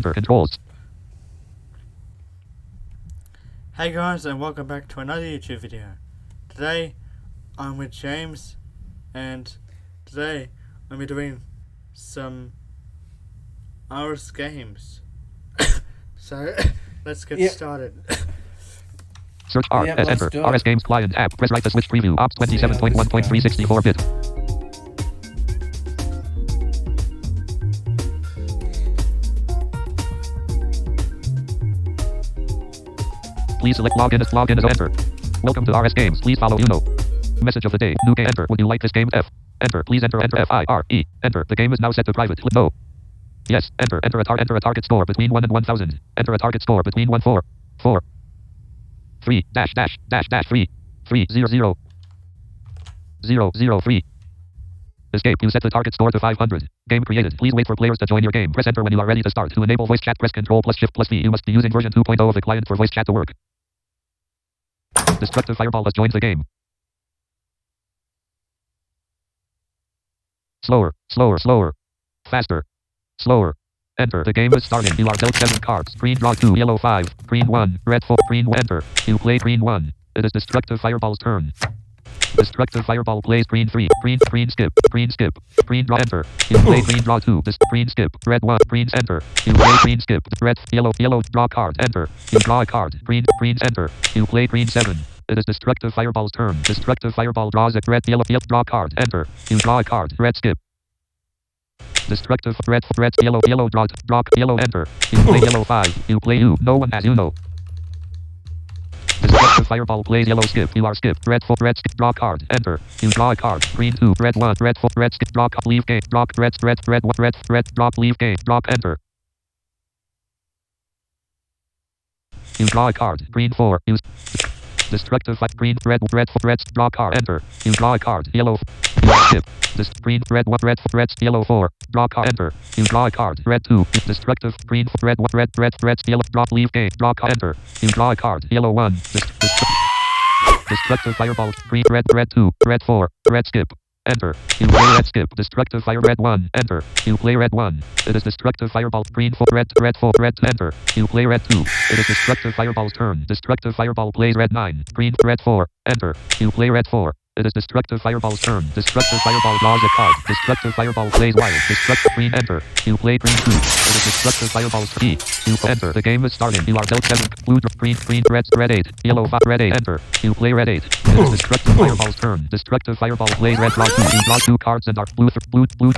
Controls. Hey guys, and welcome back to another YouTube video. Today I'm with James, and today I'm doing some RS games. So let's get started. Search R. Yep, S. let's Enter. do it. RS Games Client app. Press right to switch preview. Ops 27.1.364 bit. Please select login as enter. Welcome to RS Games. Please follow Uno. Message of the day. New game. Enter. Would you like this game? F. Enter. Please enter. Enter. F-I-R-E. Enter. The game is now set to private. Click no. Yes. Enter. Enter a target score between 1 and 1000. Enter a target score between 1 4 4 3 dash 3 3 0 0 0 0 3. Escape. You set the target score to 500. Game created. Please wait for players to join your game. Press enter when you are ready to start. To enable voice chat, press Control plus Shift plus V. You must be using version 2.0 of the client for voice chat to work. Destructive Fireball has joined the game. Slower, slower, slower. Faster. Slower. Enter. The game is starting. You are dealt 7 cards. Green draw 2, yellow 5, green 1, red 4, green 1. Enter. You play green 1. It is Destructive Fireball's turn. Destructive Fireball plays green 3, green skip, green draw. Enter. You play green draw 2, green skip, red 1, green. Enter. You play green skip, red, yellow, draw card. Enter. You draw a card. Green, enter. You play green 7. It is Destructive Fireball's turn. Destructive Fireball draws a red, yellow, draw card. Enter. You draw a card. Red skip. Destructive red, yellow, draw, yellow. Enter. You play yellow 5. You play U. No one has Uno. Destructive Fireball plays yellow skip. You are skip. Red 4, red skip. Draw card. Enter. You draw a card. Green 2, red 1, red 4, red skip. Draw leave game. Draw red, draw leave game. Draw enter. You draw a card. Green 4. Use Destructive green red draw card. Enter. You draw a card. Yellow. You skip. This green red yellow 4. Draw card. Enter. You draw a card. Red 2. Destructive green red yellow. Draw leave game. Draw card. Enter. You draw a card. Yellow 1. Destructive Fireball. Green red 2. Red 4. Red skip. Enter. You play red skip. Destructive Fire red 1. Enter. You play red 1. It is Destructive Fireball. Green 4 red 4 red. Enter. You play red 2. It is Destructive Fireball's turn. Destructive Fireball plays red 9. Green red 4. Enter. You play red 4. It is Destructive Fireball's turn. Destructive Fireball draws a card. Destructive Fireball plays wild. Destructive green. Enter. You play green 2. It is Destructive Fireball's key. You enter. The game is starting. You are dealt 7. Blue green red 8. Yellow 5 red 8. Enter. You play red 8. It is Destructive Fireball's turn. Destructive Fireball plays red draw 2. You draw 2 cards and are blue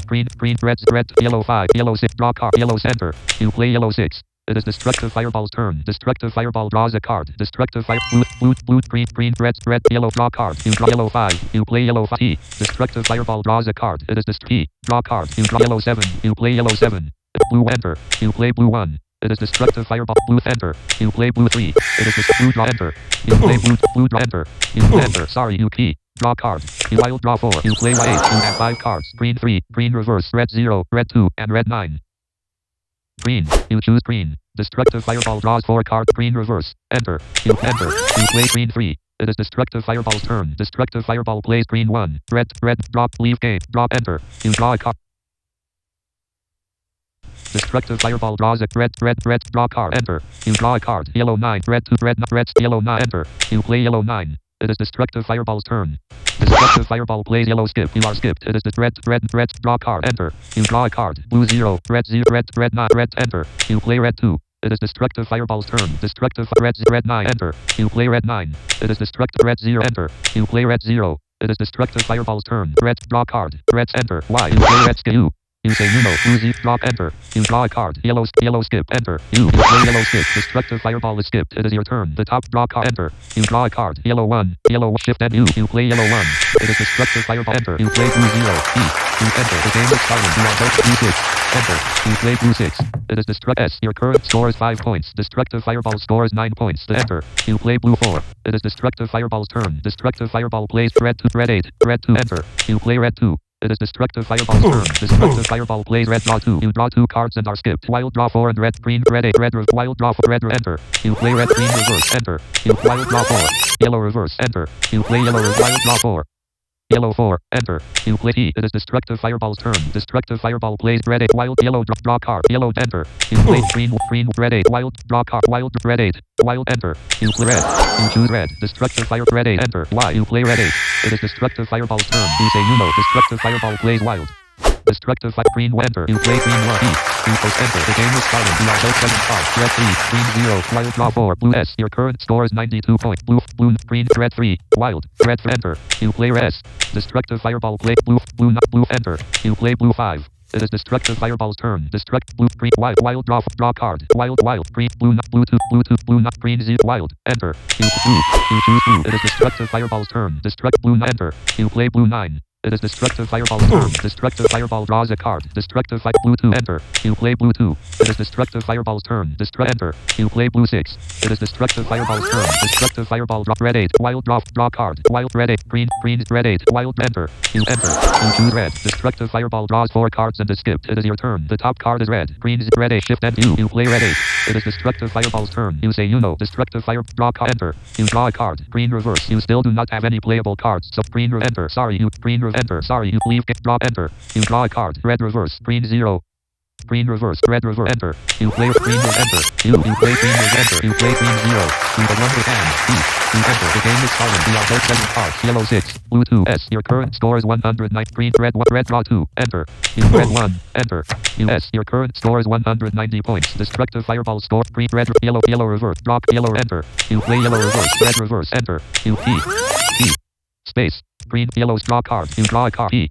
green red yellow 5 yellow 6 draw card yellow center. You play yellow 6. It is Destructive Fireball's turn. Destructive Fireball draws a card. Destructive Fire blue green red yellow draw card. You draw yellow 5. You play yellow 5. Destructive Fireball draws a card. It is key. Draw card. You draw yellow 7. You play yellow 7. Blue enter. You play blue 1. It is Destructive Fireball blue enter. You play blue 3. It is blue draw enter. You play blue draw enter. You enter. Sorry, you key. Draw card. You wild draw 4. You play white 8. You have 5 cards. Green 3. Green reverse. Red 0. Red 2. And red 9. Green. You choose green. Destructive Fireball draws 4 cards. Green reverse. Enter. You enter. You play green 3. It is Destructive Fireball's turn. Destructive Fireball plays green 1. Red drop leave game. Drop enter. You draw a card. Destructive Fireball draws a red draw card. Enter. You draw a card. Yellow 9. Red 2 red yellow 9. Enter. You play yellow 9. It is Destructive Fireball's turn. Destructive Fireball plays yellow skip. You are skipped. It is the red draw card. Enter. You draw a card. Blue 0. Red 0. Red 9. Red. Enter. You play red 2. It is Destructive Fireball's turn. Destructive red 9. Enter. You play red 9. It is Destructive red 0. Enter. You play red 0. It is Destructive Fireball's turn. Red draw card. Red enter. Y. You play red skip. You say blue 0. Drop enter. You draw a card. Yellow skip. Enter. You play yellow skip. Destructive Fireball is skipped. It is your turn. The top draw card. Enter. You draw a card. Yellow 1. Yellow shift and you play yellow 1. It is Destructive Fireball. Enter. You play blue 0. E. You enter. The game is starting. You are both blue 6. Enter. You play blue 6. It is S. Your current score is 5 points. Destructive Fireball scores 9 points. To enter. You play blue 4. It is Destructive Fireball's turn. Destructive Fireball plays red 2. Red 8. Red 2. Enter. You play red 2. It is Destructive Fireball's turn. Destructive Fireball plays red draw 2. You draw 2 cards and are skipped. Wild draw 4 and red 8 red wild draw 4 red enter. You play red green reverse enter. You wild draw 4. Yellow reverse enter. You play yellow wild draw 4. Yellow 4. Enter. You play E. It is destructive fireball's turn. Destructive fireball plays red 8. Wild yellow draw card. Yellow enter. You play green red 8. Wild draw card. Wild red 8. Wild enter. You play red. You choose red. Destructive fire red 8. Enter. Y. You play red 8. It is destructive fireball's turn. You say you know. Destructive fireball plays wild. Destructive fire green enter. You play green 1 E. You post enter. The game is started. You are both 7 cards. Red 3. Green 0. Wild draw 4. Blue S. Your current score is 92 points. Blue green red 3. Wild red enter. You play red S. Destructive fireball play blue enter. You play blue 5. It is destructive fireball's turn. Destruct blue green wild draw card. Wild green blue 2 green 0 wild enter. You choose blue. It is destructive fireball's turn. Destruct blue enter. You play blue 9. It is destructive fireball's turn. Destructive fireball draws a card. Destructive blue 2 enter. You play blue 2. It is destructive fireball's turn. Enter. You play blue 6. It is destructive fireball's turn. Destructive fireball draw red 8. Wild draw card. Wild red 8. Green red 8. Wild enter. You enter. You choose red. Destructive fireball draws 4 cards and is skipped. It is your turn. The top card is red. Green is red 8. Shift and you play red 8. It is destructive fireball's turn. You say you know. Destructive fire draw card. Enter. You draw a card. Green reverse. You still do not have any playable cards. So green enter. Sorry, you green enter. Sorry, you leave draw enter. You draw a card. Red reverse. Green 0. Green reverse. Red reverse. Enter. You play green enter. You play green enter. You play green 0. You the one with hand. You enter. The game is started. You are both 7 cards. Yellow 6. Blue 2. S. Your current score is 109. Green red draw 2. Enter. You red 1. Enter. You S. Your current score is 190 points. Destructive fireball score. Green red yellow reverse. Draw yellow enter. You play yellow reverse. Red reverse. Enter. You E. Space. Green yellows draw card. You draw a card. E.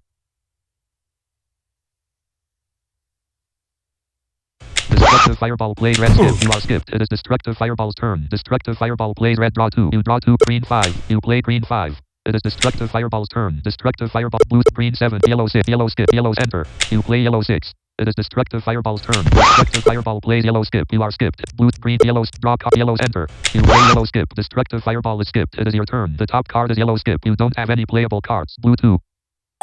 Destructive fireball plays red skip. You are skipped. It is destructive fireball's turn. Destructive fireball plays red draw 2. You draw 2. Green 5. You play green 5. It is destructive fireball's turn. Destructive fireball blue green 7. Yellow 6. Yellow skip. Yellows enter. You play yellow 6. It is destructive fireball's turn. Destructive fireball plays yellow skip. You are skipped. Blue green yellows draw card. Yellows enter. You play yellow skip. Destructive fireball is skipped. It is your turn. The top card is yellow skip. You don't have any playable cards. Blue 2.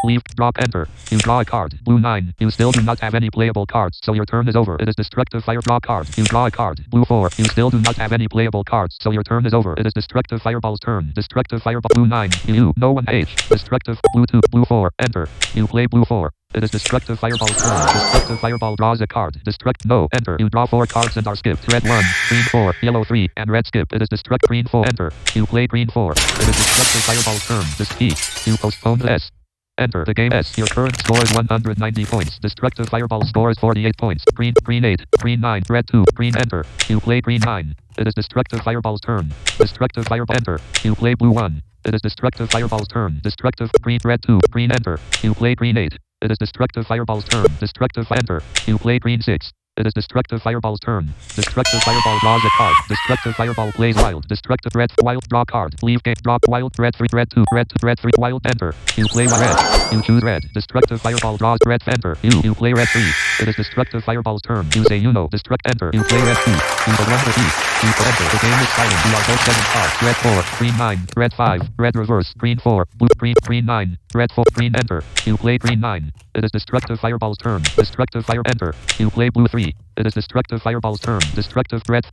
Leave, drop, enter. You draw a card. Blue 9. You still do not have any playable cards, so your turn is over. It is destructive fire draw card. You draw a card. Blue 4. You still do not have any playable cards, so your turn is over. It is destructive fireball's turn. Destructive fireball. Blue 9. You. No one H. Destructive. Blue 2. Blue 4. Enter. You play blue 4. It is destructive fireball's turn. Destructive fireball draws a card. Destruct. No. Enter. You draw 4 cards and are skipped. Red 1. Green 4. Yellow 3. And red skip. It is destruct. Green 4. Enter. You play green 4. It is destructive fireball's turn. E. You postpone the S. Enter the game S. Your current score is 190 points. Destructive fireball score is 48 points. Green 8. Green 9. Red 2. Green enter. You play green 9. It is destructive fireball's turn. Destructive fireball enter. You play blue 1. It is destructive fireball's turn. Destructive green red 2. Green enter. You play green 8. It is destructive fireball's turn. Destructive enter. You play green 6. It is destructive fireball's turn. Destructive fireball draws a card. Destructive fireball plays wild. Destructive red wild draw card. Leave game drop wild red 3 red 2 red 3 wild enter. You play red. You choose red. Destructive fireball draws red enter. You play red 3. It is destructive fireball's turn. You say you know. Destruct enter. You play red 2. You the one with E. You enter. The game is silent. You are both 7 cards. Red 4. Green 9. Red 5. Red reverse. Green 4. Blue green 9. Red 4. Green enter. You play green 9. It is destructive fireball's turn. Destructive fire enter. You play blue 3. It is destructive fireball's turn. Destructive red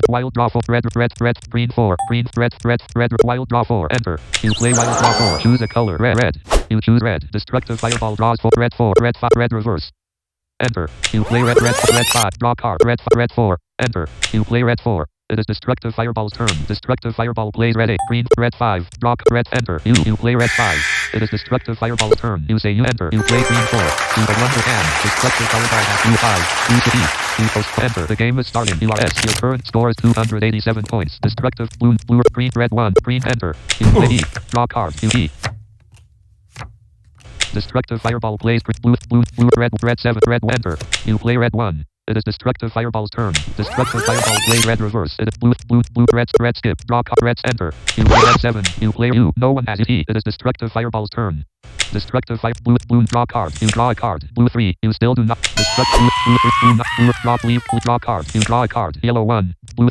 wild draw 4 red green 4 green red wild draw 4 enter. You play wild draw 4. Choose a color red. You choose red. Destructive fireball draws 4 red 5 red reverse. Enter. You play red 5 draw card red 4 enter. You play red 4. It is destructive fireball's turn. Destructive fireball plays red 8 green red 5 draw red enter. You play red 5. It is destructive fireball's turn. You say you enter. You play green 4. You the one with hand. Destructive fireball has blue 5. You to E. You post enter. The game is starting. You are S. Your current score is 287 points. Destructive blue green red 1 green enter. You play E. Draw card. You E. Destructive fireball plays blue red 7 red enter. You play red 1. It is destructive fireball's turn. Destructive fireball play red reverse. It is blue red skip. Draw card red enter. You play red 7. You play U. No one has it. It is destructive fireball's turn. Destructive fire blue draw card. You draw a card. Blue 3. You still do not destruct blue draw leave draw card. You draw a card. Yellow 1. Blue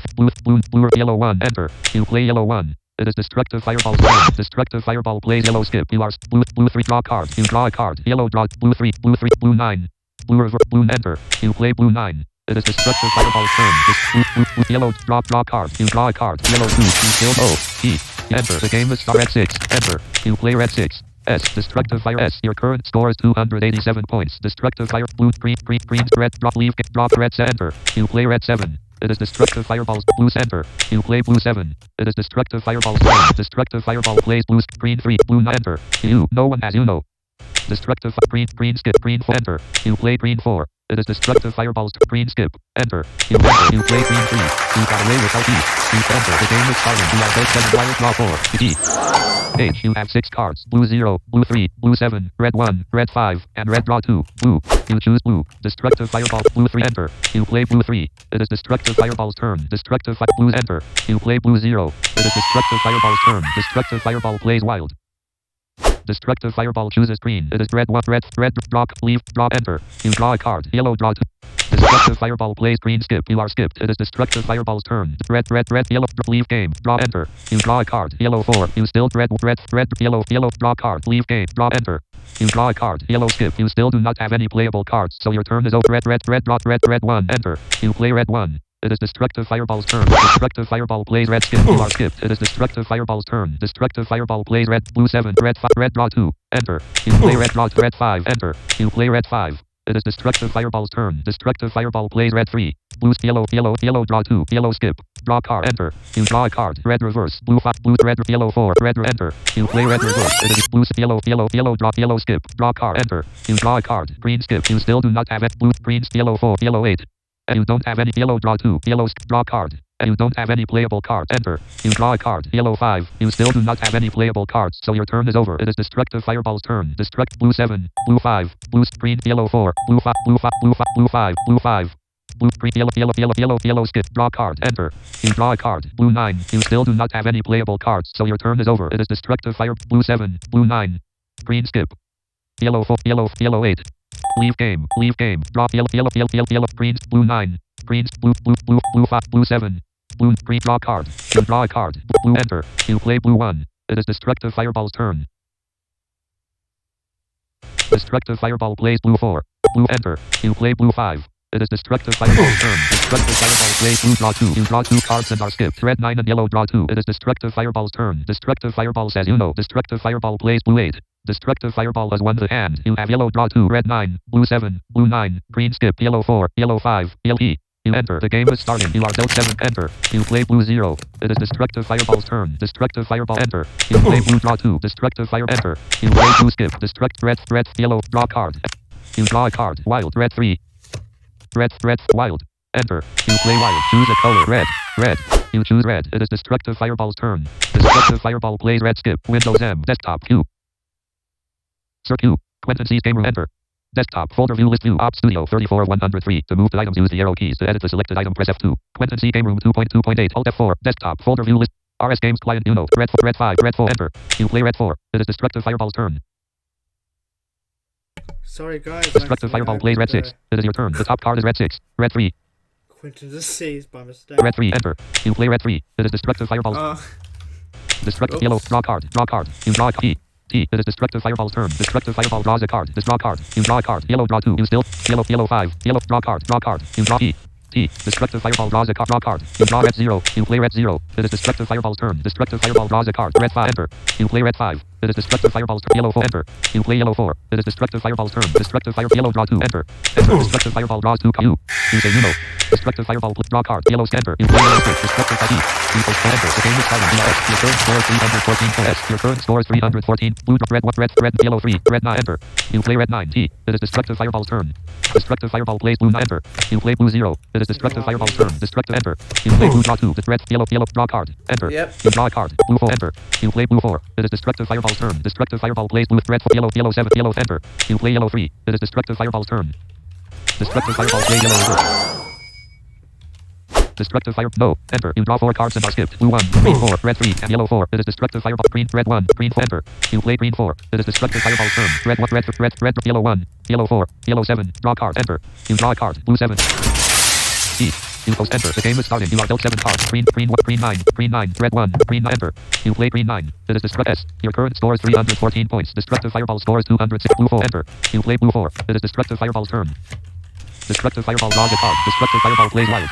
yellow 1 enter. You play yellow 1. It is destructive fireball's turn. Destructive fireball plays yellow skip. You are blue 3 draw card. You draw a card. Yellow draw blue 3 blue 9. Blue reverse blue enter. You play blue 9. It is destructive fireball's turn. Blue yellow draw card. You draw a card. Yellow 2. You kill O. E. Enter. The game is start red 6. Enter. You play red 6. S. Destructive Fire S. Your current score is 287 points. Destructive Fire Blue Green Red Drop Leave Drop Red Center. You play Red 7. It is Destructive Fireballs Blue Center. You play Blue 7. It is Destructive Fireballs turn. Destructive Fireball plays Blue Green 3 Blue 9 Enter. You. No one has you know. Destructive Green Skip Green 4 Enter. You play Green 4. It is Destructive Fireballs Green Skip Enter. You enter. You play Green 3. You got away without E. You enter. The game is starting. You are both 7 wire draw 4. E. H. You have 6 cards. Blue 0, Blue 3, Blue 7, Red 1, Red 5, and Red draw 2. Blue. You choose Blue. Destructive Fireball Blue 3 Enter. You play Blue 3. It is Destructive Fireball's turn. Destructive Blues Enter. You play Blue 0. It is Destructive Fireball's turn. Destructive Fireball plays Wild. Destructive Fireball chooses Green. It is Red 1, Red, Drop, Leave, Draw, Enter. You draw a card. Yellow draw 2. Destructive Fireball plays Green Skip. You are skipped. It is Destructive Fireball's turn. Red, Yellow, Leave game. Draw, Enter. You draw a card. Yellow 4. You still Red, Yellow, Draw card. Leave game. Draw, Enter. You draw a card. Yellow skip. You still do not have any playable cards, so your turn is over. Red, draw, Red 1. Enter. You play Red 1. It is Destructive Fireball's turn. Destructive Fireball plays Red skip. You are skipped. It is Destructive Fireball's turn. Destructive Fireball plays Red Blue 7. Red draw 2. Enter. You play Red draw Red 5. Enter. You play Red 5. It is Destructive Fireball's turn. Destructive Fireball plays Red 3. Blue Yellow draw 2. Yellow skip. Draw card. Enter. You draw a card. Red reverse. Blue 5. Blue Red Yellow 4. Red Enter. You play Red reverse. It is Blue Yellow draw Yellow skip. Draw card. Enter. You draw a card. Green skip. You still do not have it. Blue Green Yellow 4. Yellow 8. And you don't have any. Yellow draw 2. Yellow draw card. And you don't have any playable cards. Enter. You draw a card. Yellow 5. You still do not have any playable cards, so your turn is over. It is Destructive Fireball's turn. Destruct Blue 7. Blue 5. Blue Green Yellow 4. Blue 5. Blue 5. Blue 5. Blue 5. Blue 5. Blue Green Yellow skip. Draw card. Enter. You draw a card. Blue 9. You still do not have any playable cards, so your turn is over. It is Destructive Fire. Blue 7. Blue 9. Green skip. Yellow 4. Yellow 8. Leave game. Draw yellow. Green. Blue 9. Green. Blue 5. Blue 7. Blue. Green. Draw card. You draw a card. Blue. Enter. You play Blue 1. It is Destructive Fireball's turn. Destructive Fireball plays Blue 4. Blue. Enter. You play Blue 5. It is Destructive Fireball's turn. Destructive Fireball plays Blue draw 2. You draw 2 cards and are skipped. Red 9 and Yellow draw 2. It is Destructive Fireball's turn. Destructive Fireball says you know. Destructive Fireball plays Blue 8. Destructive Fireball has won the hand. You have Yellow draw 2. Red 9. Blue 7. Blue 9. Green skip. Yellow 4. Yellow 5. Yellow E. You enter. The game is starting. You are dealt 7. Enter. You play Blue 0. It is Destructive Fireball's turn. Destructive Fireball. Enter. You play Blue draw 2. Destructive Fire. Enter. You play Blue skip. Destruct Red Yellow. Draw card. You draw a card. Wild. Red 3. Red Wild. Enter. You play Wild. Choose a color. Red. You choose Red. It is Destructive Fireball's turn. Destructive Fireball plays Red skip. Windows M. Desktop Q. Sir Q. Quentin C's game room. Enter. Desktop folder view list view. Op Studio 34103. To move the items, use the arrow keys. To edit the selected item, press F2. Quentin C game room 2.2.8. Alt F4. Desktop folder view list. RS Games client Uno. Red 5. Red 4. Enter. You play Red 4. It is Destructive Fireball's turn. Sorry guys. Destructive Fireball plays Red 6. It is your turn. The top card is Red 6. Red 3. Quentin C's by mistake. Red 3. Enter. You play Red 3. It is Destructive Fireball's. Destructive Yellow. Draw card. You draw a T. It is Destructive Fireball's turn. Destructive Fireball draws a card. Draw card. You draw a card. Yellow draw 2. You still. Yellow 5. Yellow draw card. You draw E. Destructive Fireball draws a card. Draw card. You draw Red 0. You play Red 0. It is Destructive Fireball's turn. Destructive Fireball draws a card. Red 5. Enter. You play Red 5. It is Destructive Fireball's turn. Yellow 4. Enter. You play Yellow 4. It is Destructive Fireball's turn. Destructive Fire. Yellow draw 2. Enter. Destructive Fireball draws 2. You say you know. Destructive Fireball draw card. Yellow enter. You play Yellow 6. Destructive Fire. You push enter. The game is starting. Your current score is 314. S. Your current score is 314. Blue red Yellow 3. Red 9. Enter. You play Red 9. T. It is Destructive Fireball's turn. Destructive Fireball plays Blue 9. Enter. You play Blue 0. It is Destructive Fireball's turn. Destructive enter. You play Blue draw 2. Red Yellow draw card. Enter. You draw a card. Blue 4. Enter. You play Blue 4. It is Destructive Fireball's turn. Destructive Fireball plays Blue Red Yellow 7. Yellow enter. You play Yellow 3. It is Destructive Fireball's turn. Destructive Fireball plays Yellow reverse. Destructive Fire. No. Enter. You draw 4 cards and are skipped. Blue 1, Green 4, Red 3, and Yellow 4. It is Destructive Fireball. Green, Red 1, Green 4. Enter. You play Green 4. It is Destructive Fireball's turn. Red 1, Red, Yellow 1, Yellow 4, Yellow 7. Draw card. Enter. You draw a card. Blue 7. E. You post enter. The game is starting. You are dealt 7 cards. Green 9, Red 1, Green 9. Enter. You play Green 9. It is Destructive S. Your current score is 314 points. Destructive Fireball score is 206. Blue 4. Enter. You play Blue 4. It is Destructive Fireball's turn. Destructive Fireball draws a card. Destructive Fireball plays wild.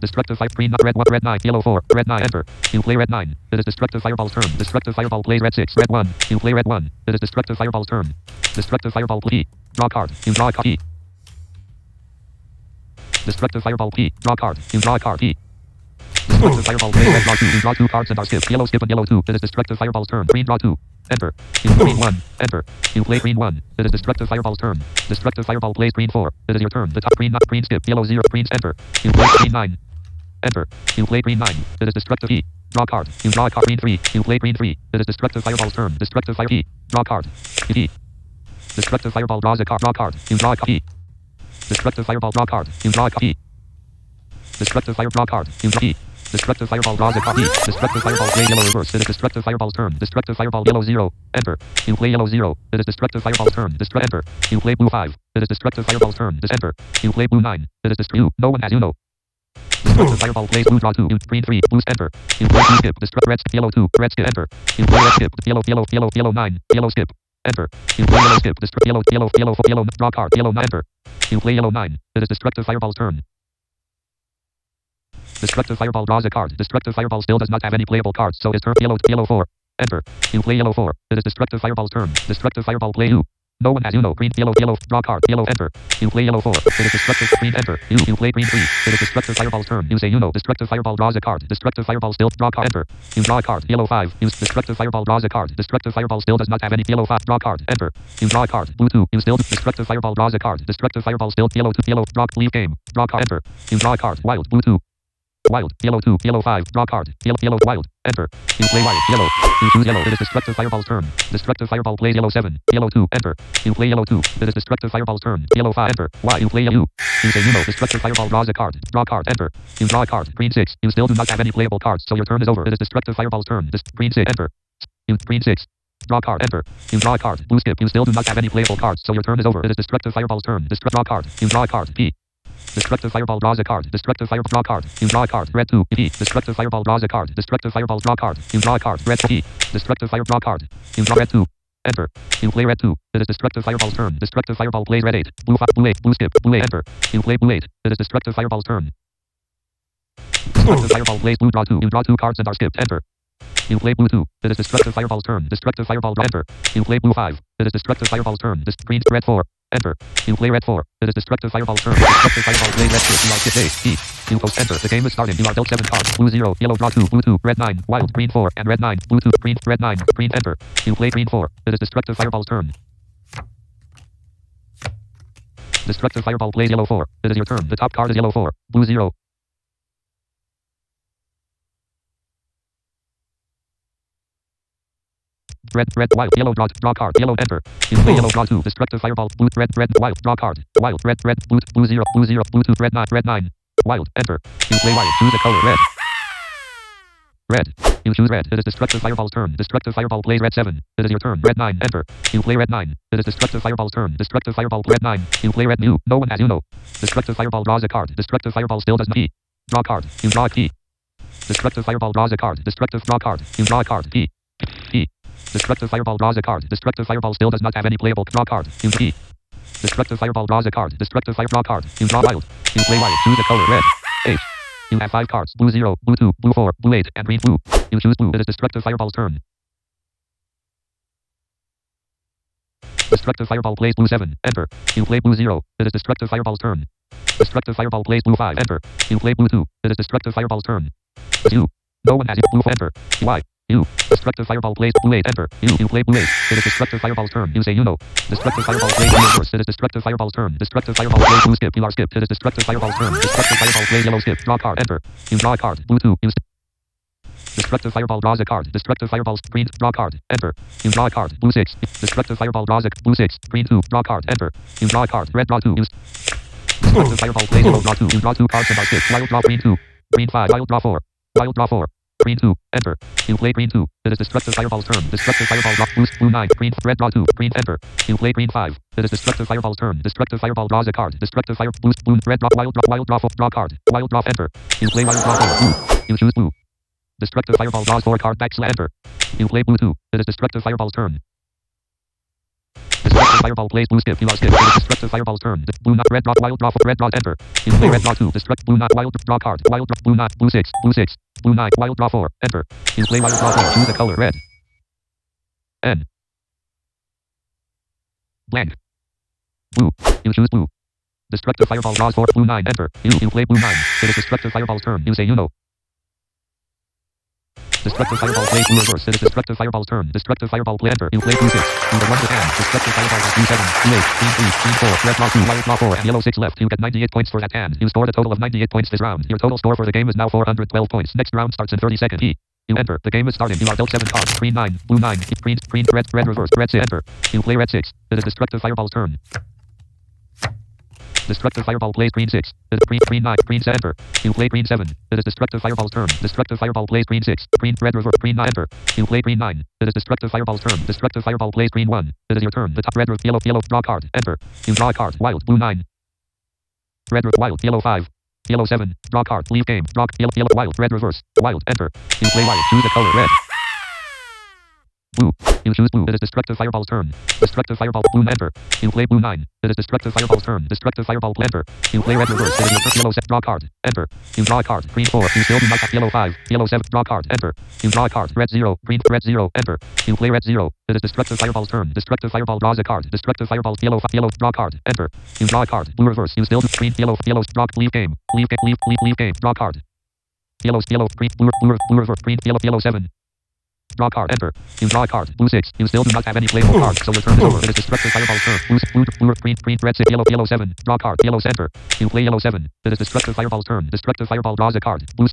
Destructive fire. Green. Red 1. Red 9. Yellow 4. Red 9. Enter. You play red 9. It is destructive fireball's turn. Destructive fireball plays red 6. Red 1. You play red 1. It is destructive fireball's turn. Destructive fireball play. Draw card. You draw a card. E. Destructive fireball P. Draw card. You draw a card. E. Destructive fireball play red draw 2. You draw 2 cards and are skip. Yellow skip and yellow 2. It is destructive fireball's turn. Green draw 2. Enter. You green 1. Enter. You play green 1. It is destructive fireball's turn. Destructive fireball plays green 4. It is your turn. The top green not green skip. Yellow 0. Green enter. You play green 9. Enter. You play green 9. It is destructive E. Draw card. You draw a card. Green 3. You play green 3. It is destructive fireball's turn. Destructive fire E. Draw card. E. Destructive fireball draws a card. Draw card. You draw a card. E. Destructive fireball draw card. You draw a card. E. Destructive fire draw card. You draw E. Destructive fireball draws a card. E. Destructive fireball play yellow reverse. It is destructive fireball's turn. Destructive fireball yellow 0. Enter. You play yellow 0. It is destructive fireball's turn. Enter. You play blue 5. It is destructive fireball's turn. Enter. You play blue 9. It is destructive. No one has you know. Destructive fireball plays blue draw 2. You green 3. Blue enter. You play blue skip. Destruct red skip yellow 2. Red skip enter. You play red skip. Yellow 9. Yellow skip. Enter. You play yellow skip. Destruct yellow draw card. Yellow 9 enter. You play yellow 9. It is destructive fireball's turn. Destructive fireball draws a card. Destructive fireball still does not have any playable cards, so his turn yellow 4. Enter. You play yellow 4. It is destructive fireball's turn. Destructive fireball play you. No one has you know. Green yellow draw card. Yellow enter. You play yellow 4. It is destructive green enter. You play green 3. It is destructive fireball's turn. You say you know. Destructive fireball draws a card. Destructive fireball still draw card enter. You draw a card. Yellow 5. Use destructive fireball draws a card. Destructive fireball still does not have any yellow 5 draw card enter. You draw a card. Blue 2. You still destructive fireball draws a card. Destructive fireball still yellow 2 yellow draw leave game. Draw card enter. You draw a card. Wild blue 2. Wild, yellow 2, yellow 5, draw card, yellow, wild, enter. You play wild, yellow, you choose yellow, it is destructive fireball's turn. Destructive fireball plays yellow 7, yellow 2, enter. You play yellow 2, it is destructive fireball's turn. Yellow 5, enter. Y, you play yellow. You say you know, destructive fireball draws a card, draw card, enter. You draw a card, green 6, you still do not have any playable cards, so your turn is over. It is destructive fireball's turn. Green 6, enter. You green 6. Draw card, enter. You draw a card, blue skip, you still do not have any playable cards, so your turn is over. It is destructive fireball's turn. Draw card, you draw a card, P. Destructive fireball draws a card. Destructive fireball draw card. You draw a card. Red 2. E. Destructive fireball draws a card. Destructive fireball draw card. You draw a card. Red E. Destructive fire draw card. You draw red 2. Enter. You play red 2. It is destructive fireball's turn. Destructive fireball plays red 8. Blue 5. Blue 8. Blue skip. Blue 8. Enter. You play blue 8. It is destructive fireball's turn. Destructive fireball plays blue draw 2. You draw 2 cards and are skipped. Enter. You play blue 2. It is destructive fireball's turn. Destructive fireball enter. You play blue 5. It is destructive fireball's turn. Green red 4. Enter. You play red 4. It is destructive fireball's turn. Destructive fireball play red 6. You are skip 8. E. You post enter. The game is starting. You are dealt 7 cards. Blue 0. Yellow draw 2. Blue 2. Red 9. Wild. Green 4. And red 9. Blue 2. Green. Red 9. Green enter. You play green 4. It is destructive fireball's turn. Destructive fireball plays yellow 4. It is your turn. The top card is yellow 4. Blue 0. Red, wild, yellow, draw card, yellow, enter. You play yellow, draw 2, destructive fireball, blue, red, wild, draw card, wild, red, blue 0, blue 2, red 9, wild, enter. You play wild, choose a color, red. Red. You choose red. It is destructive fireball's turn. Destructive fireball plays red 7. It is your turn. Red 9, enter. You play red 9. It is destructive fireball's turn. Destructive fireball, red 9. You play red new. No one has you know. Destructive fireball draws a card. Destructive fireball still does not key. Draw card. You draw a key. Destructive fireball draws a card. Destructive draw card. You draw a card. Key. Key. Destructive fireball draws a card. Destructive fireball still does not have any playable draw card. You key. Destructive fireball draws a card. Destructive fire draw card. You draw wild. You play wild. Choose a color red. H. You have 5 cards. Blue 0, blue 2, blue 4, blue 8, and green blue. You choose blue. It is destructive fireball's turn. Destructive fireball plays blue 7. Enter. You play blue 0. It is destructive fireball's turn. Destructive fireball plays blue 5. Enter. You play blue 2. It is destructive fireball's turn. You. No one has you. Blue 4. Enter. Y. You. Destructive fireball plays blue 8. Enter. You play blue 8. It is destructive fireball's turn. You say you know. Destructive fireball plays blue reverse. It is destructive fireball's turn. Destructive fireball plays blue skip. You are skipped. It is destructive fireball's turn. Destructive fireball plays yellow skip. Draw card. Enter. You draw a card. Blue 2. You destructive fireball draws a card. Destructive fireball green. Draw card. Enter. You draw a card. Blue 6. Destructive fireball draws a blue 6. Green 2. Draw card. Enter. You draw a card. Red draw 2. Destructive fireball plays yellow draw 2. You draw 2 cards and are skipped. Wild draw green 2. Green 5. Wild draw 4. Wild draw 4. Green 2. Enter. You play green 2. It is destructive fireball's turn. Destructive fireball draw blue 9. Green red draw 2. Green enter. You play green 5. It is destructive fireball's turn. Destructive fireball draws a card. Destructive fire blue red draw wild draw 4. Draw card. Wild draw enter. You play wild draw 4. Blue. You choose blue. Destructive fireball draws 4 card enter. You play blue 2. It is destructive fireball's turn. Destructive fireball plays blue skip. You lost skip. It is destructive fireball's turn. Blue not red draw wild draw red draw enter. You play red draw 2. Destruct blue not wild draw card. Wild draw blue not blue 6. Blue 6. Blue 9 wild draw 4 enter. You play wild draw 4. Choose a color red. N. Blank. Blue. You choose blue. Destructive fireball draws 4. Blue 9 enter. You play blue 9. It is destructive fireball's turn. You say you know. Destructive fireball plays blue reverse. It is destructive fireball's turn. Destructive fireball play enter. You play blue 6. You the 1 with hand. Destructive fireball blue 7. Blue 8. Green 3. Green 4. Red draw 2. Wild draw 4. And yellow 6 left. You get 98 points for that hand. You scored a total of 98 points this round. Your total score for the game is now 412 points. Next round starts in 30 seconds. You enter. The game is starting. You are dealt 7 cards. Green 9. Blue 9. Green red reverse. Red 6 enter. You play red 6. It is destructive fireball's turn. Destructive fireball plays green 6. It is green 9. Green 7 enter. You play green 7. It is destructive fireball's turn. Destructive fireball plays green 6. Green red reverse. Green 9 enter. You play green 9. It is destructive fireball's turn. Destructive fireball plays green 1. It is your turn. The top red yellow draw card. Enter. You draw a card. Wild blue 9. Red wild yellow 5. Yellow 7. Draw card. Leave game. Draw yellow wild red reverse. Wild enter. You play wild. Choose a color red. Blue. You choose blue. It is destructive fireball's turn. Destructive fireball blue enter. You play blue 9. It is destructive fireball's turn. Destructive fireball enter. You play red reverse. It is your turn. Yellow set. Draw card. Enter. You draw a card. Green 4. You still do not have yellow 5. Yellow 7. Draw card. Enter. You draw a card. Red 0. Green red 0. Enter. You play red 0. It is destructive fireball's turn. Destructive fireball draws a card. Destructive fireball yellow draw card. Enter. You draw a card. Blue reverse. You still do green yellow draw leave game. Leave game. Draw card. Yellow green blue reverse. Green yellow 7. Draw card. Enter. You draw a card. Blue 6. You still do not have any playable cards, so your turn is over. It is destructive fireball's turn. Blue green red 6. Yellow 7. Draw card. Yellow center. You play yellow 7. It is destructive fireball's turn. Destructive fireball draws a card. Blue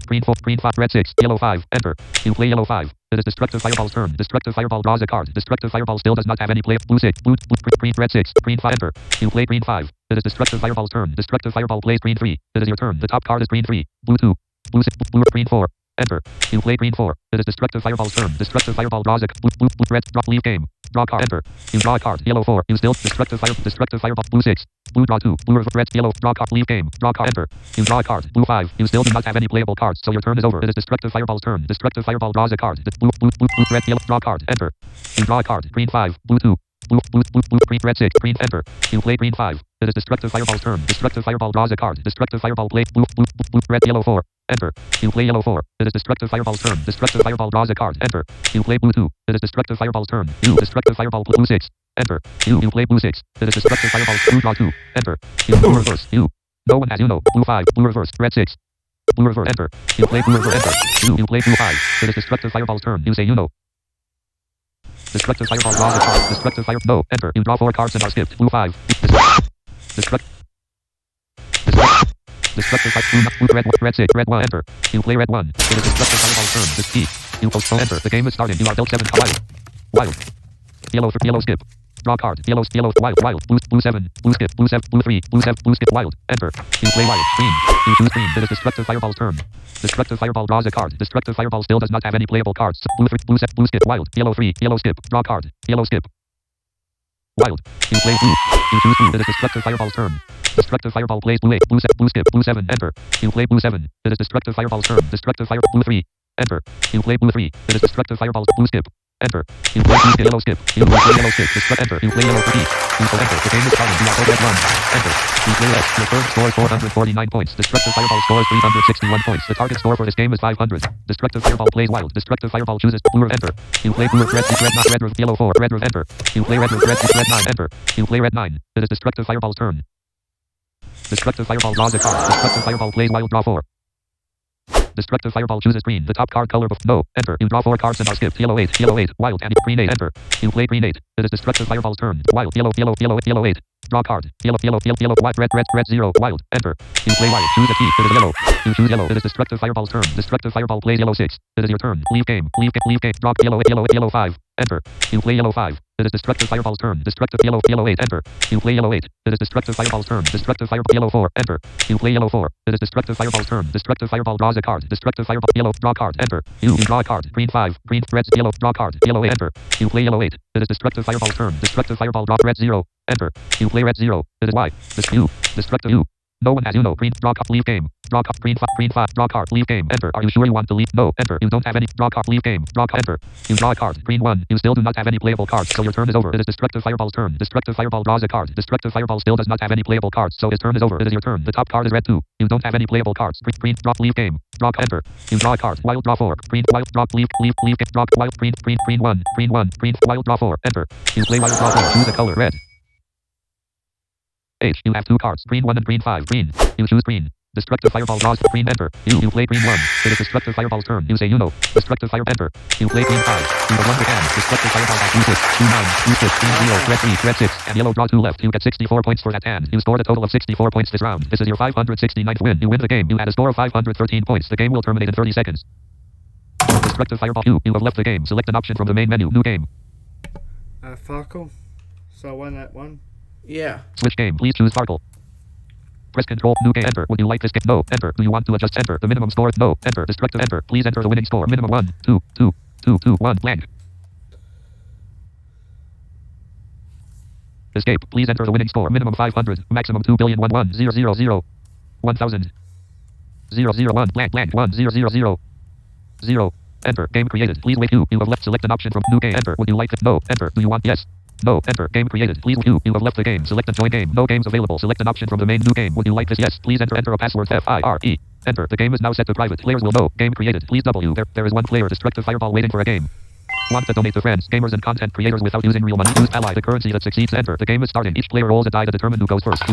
green 4. Green 5. Red 6. Yellow 5. Enter. You play yellow 5. It is destructive fireball's turn. Destructive fireball draws a card. Destructive fireball still does not have any play. Blue 6. Blue green red 6. Green 5. Enter. You play green 5. It is destructive fireball's turn. Destructive fireball plays green 3. It is your turn. The top card is green 3. Blue 2. Blue 6. Blue green 4. Enter. You play green 4. It is destructive fireball's turn. Destructive fireball draws a blue red draw leave game. Draw card. Enter. You draw a card. Yellow 4. You still destructive fireball blue 6. Blue draw 2. Blue red yellow draw card leave game. Draw card. Enter. You draw a card. Blue 5. You still do not have any playable cards, so your turn is over. It is destructive fireball's turn. Destructive fireball draws a card. Blue red yellow draw card. Enter. You draw a card. Green 5. Blue 2. Blue green red 6. Green enter. You play green 5. It is destructive fireball's turn. Destructive fireball draws a card. Destructive fireball plays blue red yellow 4. Enter. You play yellow 4. It is destructive fireball's turn. Destructive fireball draws a card. Enter. You play blue 2. It is destructive fireball's turn. You destructive fireball blue 6. Enter. You play blue 6. It is destructive fireball blue draw 2. Enter. You blue reverse. You. No one has you know. Blue 5. Blue reverse. Red 6. Blue reverse. Enter. You play blue reverse. Enter. You play blue 5. It is destructive fireball's turn. You say you know. Destructive fireball draws a card. Destructive fire. No. Enter. You draw 4 cards and are skipped. Blue 5. Destructive fire. Blue red 6. Red 1. Enter. You play red 1. It is destructive fireball turn. This key. You postpone. Enter. The game is starting. You are dealt 7. Wild. Yellow skip. Draw card. Yellow wild. Blue 7. Blue skip. Blue 7. Blue 3. Blue 7. Blue skip. Wild. Enter. You play wild. Green. You choose green. It is destructive fireball's turn. Destructive fireball draws a card. Destructive fireball still does not have any playable cards. Blue 3. Blue 7. Blue skip. Wild. Yellow 3. Yellow skip. Draw card. Yellow skip. Wild. You play blue. You choose blue. It is destructive fireball's turn. Destructive fireball plays blue 8. Blue 7. Blue skip. Blue 7. Enter. You play blue 7. It is destructive fireball's turn. Destructive fire. Blue 3. Enter. You play blue 3. It is destructive fireball's blue skip. Enter. You play blue skip. Yellow skip. You play yellow skip. Destruct. Enter. You play yellow 3. You go enter. The game is starting. You are red 1. Enter. You play red. Your first score is 449 points. Destructive fireball scores 361 points. The target score for this game is 500. Destructive fireball plays wild. Destructive fireball chooses blue. Enter. You play blue red 6. Red not red yellow 4. Red enter. You play red 6. Red 9. Enter. You play red 9. It is destructive fireball's turn. Destructive fireball draws a card. Destructive fireball plays wild draw 4. Destructive fireball chooses green. The top card color no. Enter. You draw 4 cards and are skipped. Yellow 8. Yellow 8. Wild and green 8. Enter. You play green 8. It is destructive fireball's turn. Wild. Yellow 8. Draw card. Yellow white red 0. Wild. Enter. You play wild. Choose a key. It is yellow. You choose yellow. It is destructive fireball's turn. Destructive fireball plays yellow 6. It is your turn. Leave game. Draw yellow 5. Enter. You play yellow 5. It is destructive fireball's turn. Destructive yellow 8. Enter. You play yellow 8. It is destructive fireball's turn. Destructive fireball yellow 4. Enter. You play yellow 4. It is destructive fireball's turn. Destructive fireball draws a card. Destructive fireball yellow draw card. Enter. You draw a card. Green 5. Green red yellow draw card. Yellow 8. Enter. You play yellow 8. It is destructive fireball's turn. Destructive fireball draw red 0. Enter. You play red 0. It is Y. This U. Destructive U. No one has you know. Green draw card. Leave game. Draw card. Green 5. Draw card. Leave game. Enter. Are you sure you want to leave? No. Enter. You don't have any. Draw card. Leave game. Draw card. Enter. You draw a card. Green 1. You still do not have any playable cards, so your turn is over. It is Destructive Fireball's turn. Destructive Fireball draws a card. Destructive Fireball still does not have any playable cards, so his turn is over. It is your turn. The top card is red 2. You don't have any playable cards. Green. Draw. Leave game. Draw. Enter. You draw a card. Wild draw 4. Green. Wild draw. Leave. Draw. Wild. Green 1. Green 1. Green. Wild draw 4. Enter. You play wild draw 4. Choose a color. Red. H. You have 2 cards. Green 1 and green 5. Green. You choose green. Destructive Fireball draws green. Enter. You play green 1. It is Destructive Fireball's turn. You say you know. Destructive Fire. Enter. You play green 5. You have 1 hand. Destructive Fireball has 2 6, 2 9, 2 6, green 0, red 3, red 6, and yellow draw 2 left. You get 64 points for that hand. You scored a total of 64 points this round. This is your 569th win. You win the game. You had a score of 513 points. The game will terminate in 30 seconds. Destructive Fireball. You have left the game. Select an option from the main menu. New game. Farkle. So I won that one. Yeah. Switch game. Please choose Farkle. Press control. New game. Enter. Would you like this game? No. Enter. Do you want to adjust? Enter. The minimum score. No. Enter. Destructive. Enter. Please enter the winning score. Minimum 1, 2, 2, 2, 2, 1. Blank. Escape. Please enter the winning score. Minimum 500. Maximum 2,000,000,000. 1,000. 001. Blank. Blank. 1000. 0. Enter. Game created. Please wait. You have left. Select an option from new game. Enter. Would you like it? No. Enter. Do you want? Yes. No. Enter. Game created. Please. You have left the game. Select a join game. No games available. Select an option from the main new game. Would you like this? Yes. Please enter. Enter a password. FIRE. Enter. The game is now set to private. Players will know. Game created. Please W. There is one player. Destructive Fireball waiting for a game. Want to donate to friends, gamers, and content creators without using real money? Use Ally, the currency that succeeds. Enter. The game is starting. Each player rolls a die to determine who goes first.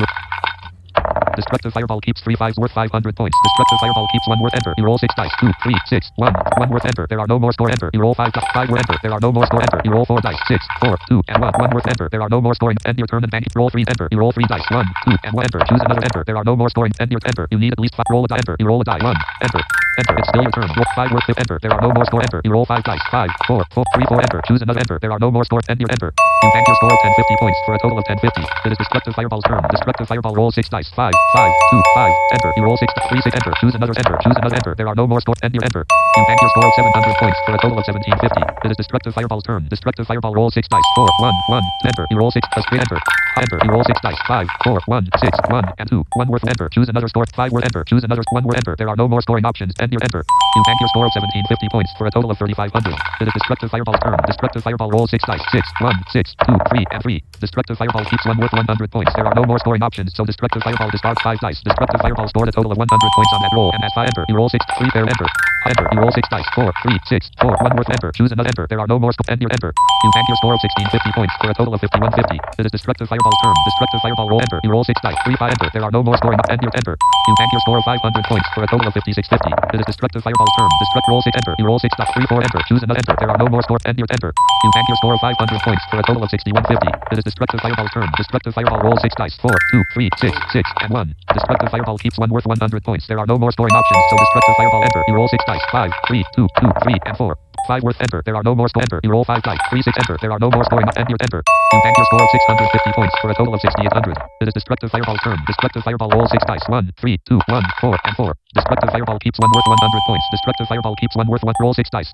Destructive Fireball keeps 3 5s worth 500 points. Destructive Fireball keeps 1 worth. Enter. You roll 6 dice. 2, 3, 6, 1. 1 worth. Enter. There are no more score. Enter. You roll 5 worth. Enter. There are no more score. Enter. You roll 4 dice. 6, 4, 2, and 1. 1 worth. Enter. There are no more scoring. End your turn and bank. Roll 3. Enter. You roll 3 dice. 1, 2, and 1. Enter. Choose another. Enter. There are no more scoring. End your. Enter. You need at least 5. Roll a die. Enter. You roll a die. 1. Enter. Enter. It's still your turn. Roll 5 worth. Enter. There are no more score. Enter. You roll 5 dice. 5, 4, 4, 3, 4. Enter. Choose another. Enter. There are no more score. End your. Enter. You bank your score of 1050 points for a total of 1050. It is Destructive Fireball's turn. Destructive Fireball roll 6 dice. 5, 5, 2, 5. Enter. You roll 6, 3, 6. Enter. Choose another. Enter. Choose another. Enter. There are no more score. End your. Enter. You bank your score of 700 points for a total of 1750. It is Destructive Fireball's turn. Destructive Fireball roll 6 dice. 4, 1, 1. Enter. You roll 6 plus 3. Enter. Enter. You roll 6 dice. 5, 4, 1, 6, 1, and 2. 1 worth. Enter. Choose another score. 5 worth. Enter. Choose another 1 worth. Enter. There are no more scoring options. End your. Enter. You bank your score of 1750 points for a total of 3500. It is Destructive Fireball's turn. Destructive Fireball roll 6 dice. 6, 1, 6, 2, 3, and 3. Destructive Fireball keeps 1 worth 100 points. There are no more scoring options, so Destructive Fireball discards 5 dice. Destructive Fireball scored a total of 100 points on that roll and has 5. Enter. You roll 6, 3 pair. Enter. Enter. You roll 6 dice. 4, 3, 6, 4. 1 worth. Enter. Choose another. Enter. There are no more score. End your. Enter. You bank your score of 1650 points for a total of 5150. It is Destructive Fireball's turn. Destructive Fireball roll. Enter. You roll 6 dice. 3, 5. Enter. There are no more scoring. End your. Enter. You bank your score of 500 points for a total of 5650. It is Destructive Fireball's turn. Destruct roll 6. Enter. You roll 6 dice. 3, 4. Enter. Choose another. Enter. There are no more score. End your. Enter. You bank your score of 500 points for a total of 6150. It is Destructive Fireball's turn. Destructive Fireball roll 6 dice. 4, 2, 3, 6, 6, and 1. Destructive Fireball keeps 1 worth 100 points. There are no more scoring options, so Destructive Fireball. Enter. You roll 6 dice. 5, 3, 2, 2, 3, and 4. 5 worth. Enter. There are no more score. Enter. You roll 5 dice. 3, 6. Enter. There are no more scoring. End your. Enter. You bank your score of 650 points for a total of 6800. It is Destructive Fireball's turn. Destructive Fireball roll 6 dice. 1, 3, 2, 1, 4, and 4. Destructive Fireball keeps 1 worth 100 points. Destructive Fireball keeps 1 worth 1. Roll 6 dice.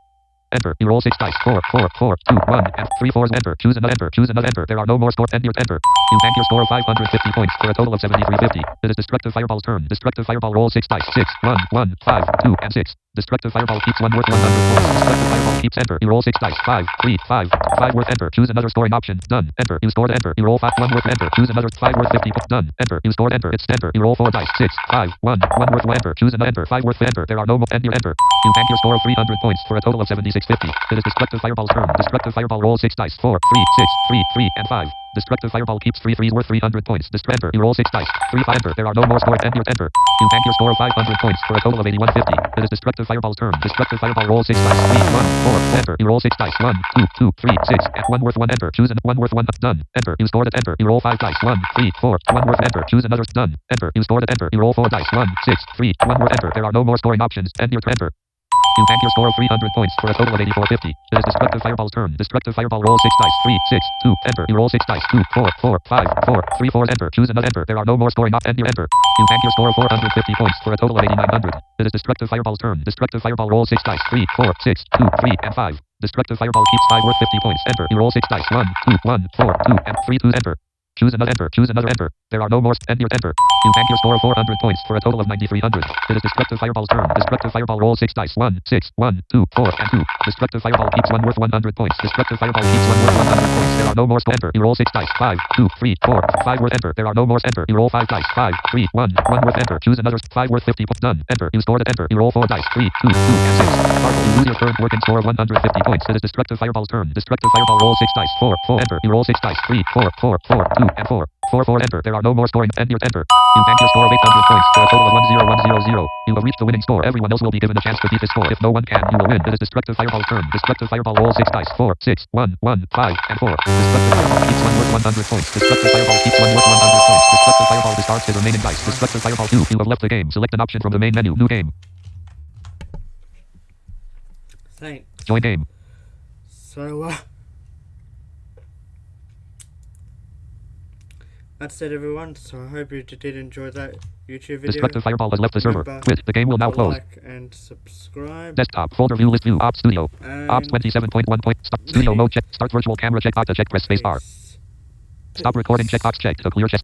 Enter. You roll 6 dice. 4, 4, 4, 2, 1, and 3 4s. Enter. Choose another. Enter. Choose another. Enter. There are no more score. End your. Enter. You bank your score of 550 points for a total of 7350. It is Destructive Fireball's turn. Destructive Fireball roll 6 dice. 6, 1, 1, 5, 2, and 6. Destructive Fireball keeps 1 worth 100 points. Destructive Fireball keeps. Enter. You roll 6 dice. 5, 3, 5, 5 worth. Enter. Choose another scoring option. Done. Enter. You scored. Enter. You roll 5, 1 worth. Enter. Choose another 5 worth 50. Done. Enter. You scored. Enter. It's. Enter. You roll 4 dice. 6, 5, 1, 1 worth. Enter. Choose another. Enter. 5 worth. Enter. There are no more. End your. Enter. You bank your score of 300 points for a total of 7650. It is Destructive Fireball's turn. Destructive Fireball roll 6 dice. 4, 3, 6, 3, 3, and 5. Destructive Fireball keeps 3 3s worth 300 points. Enter. You roll 6 dice. 3, 5. Enter. There are no more score. End your. Enter. You bank your score of 500 points for a total of 8150. It is Destructive Fireball's turn. Destructive Fireball roll 6 dice. 3, 1, 4. Enter. You roll 6 dice. 1, 2, 2, 3, 6, and 1 worth 1. Enter. Choose 1 worth 1. Done. Enter. You scored it. Enter. You roll 5 dice. 1, 3, 4. 1 worth. Enter. Choose another. Done. Enter. You scored it. Enter. You roll 4 dice. 1, 6, 3, 1 worth. Enter. There are no more scoring options. End your. Enter. You bank your score of 300 points for a total of 8450. It is Destructive Fireball's turn. Destructive Fireball roll 6 dice. 3, 6, 2. Enter. You roll 6 dice. 2, 4, 4, 5, 4, 3 4s. Enter. Choose another. Enter. There are no more scoring up. End your. Enter. You bank your score of 450 points for a total of 8900. It is Destructive Fireball's turn. Destructive Fireball roll 6 dice. 3, 4, 6, 2, 3, and 5. Destructive Fireball keeps 5 worth 50 points. Enter. You roll 6 dice. 1, 2, 1, 4, 2, and 3 2s. Enter. Choose another. Enter. Choose another. Enter. There are no more. Enter. You bank your score of 400 points for a total of 9,300. It is Destructive Fireball's turn. Destructive Fireball roll 6 dice. 1, 6, 1, 2, 4, and 2. Destructive Fireball keeps one worth 100 points. Destructive Fireball keeps one worth 100 points. There are no more. Enter. You roll 6 dice. 5, 2, 3, 4, 5 worth. Enter. There are no more. Enter. You roll 5 dice. 5, 3, 1, 1 worth. Enter. Choose another 5 worth 50 points. Done. Enter. You scored it. Enter. You roll 4 dice. 3, 2, 2, and 6. Sparkle. You lose your turn. Work and score 150 points. It is Destructive Fireball's turn. Destructive Fireball roll 6 dice. 4, 4. Enter. You roll 6 dice. 3, 4, 4, 4, 2, and 4. 4, 4. Enter. There are no more scoring. Enter. You bank your score of 800 points for a total of 10100. You have reached the winning score. Everyone else will be given a chance to beat this score. If no one can, you will win. It is Destructive Fireball's turn. Destructive Fireball roll 6 dice. 4, 6, 1, 1, 5, and 4. Destructive Fireball keeps one worth 100 points. Destructive Fireball keeps one worth 100 points. Destructive Fireball discards his remaining dice. Destructive Fireball 2. You have left the game. Select an option from the main menu. New game. Thanks. Join game. So, that's it, everyone. So I hope you did enjoy that YouTube video. Destructive Fireball has left the server. Remember Quit. The game will now to close. like and subscribe. Desktop folder view list view. Ops Studio. And Ops 27.1 point. Stop studio mode check. Start virtual camera check. To check. Press space bar. peace. Stop recording checkbox checked. To clear check.